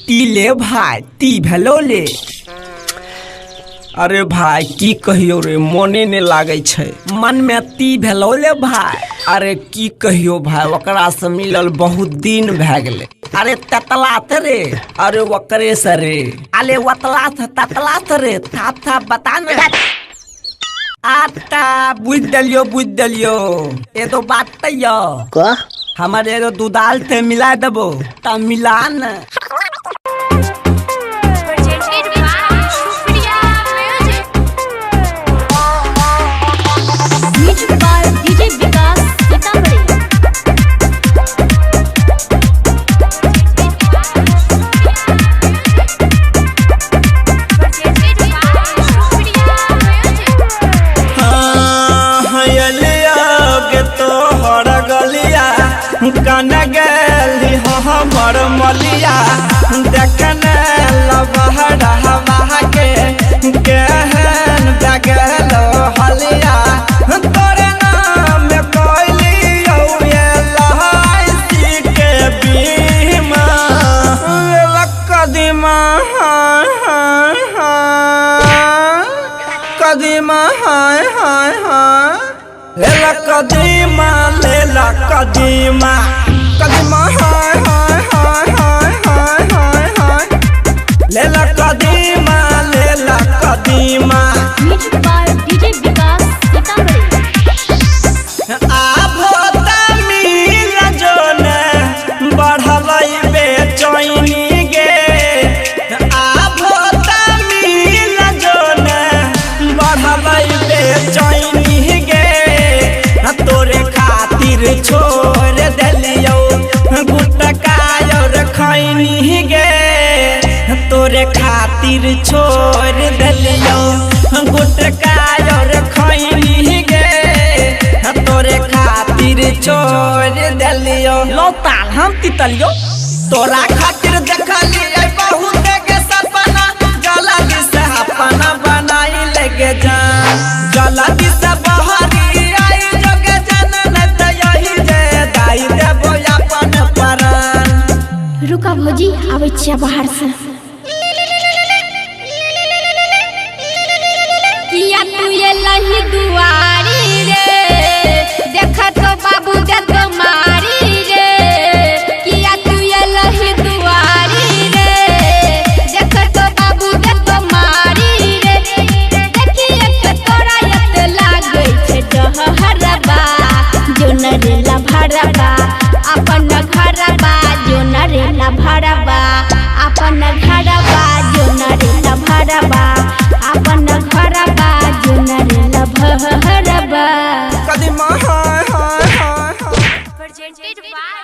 ती ले भाई ती भेलो ले। अरे भाई की कहियो रे मोने ने लागे छे मन में ती भेलो ले भाई। अरे की कहियो भाई ओकरा से मिलल बहुत दिन भए गेले। अरे ततलात रे अरे ओकरे से रे अरे वतलात ततलात रे था बता न। आता बुझ दलियो ये तो बात तैयो का हमारे एगो दूधाल थे मिला देबो त मिला न। कन गली हमर मलिया देखने लबहरा हवा के केहन बगलो हलिया तोरे नाम कोइलियो ये लहाई के बीमा कदीमा कदीमा लेला कदीमा लेला कदीमा कदीमा लेला कदीमा लेला कदीमा। आभो तमीर जोने बढ़लई बेचैनी गे। आभो तमीर जोने बढ़लई बेचैनी गे। तोरे खातिर छोड़ दिलियो गुटका और खैनी गे। तोरे खातिर छोड़ दिलियो गुटका और खैनी गे। तोरे खातिर छोड़ दिलियो लो ताल हम तितलियो। तोरा खातिर देखलिए बहुत के सपना जल्दी से अपना बनाई लेके जा जल्दी से बहरी रुका भौजी आबै छियै बाहर से। किया तू ये लही दुआरी रे देखा तो बाबू दे तो मारी रे। किया तू ये लही दुआरी रे देखा तो बाबू दे तो मारी रे। देखिए के तोरा यत लागे छे डहरबा जो नरेला भरबा अपन घरबा जो नरेला भरबा अपन घरबा जो नरेला भरबा अपन घरबा जो नरेला भरबा। कदीमा प्रेजेंटेड बाय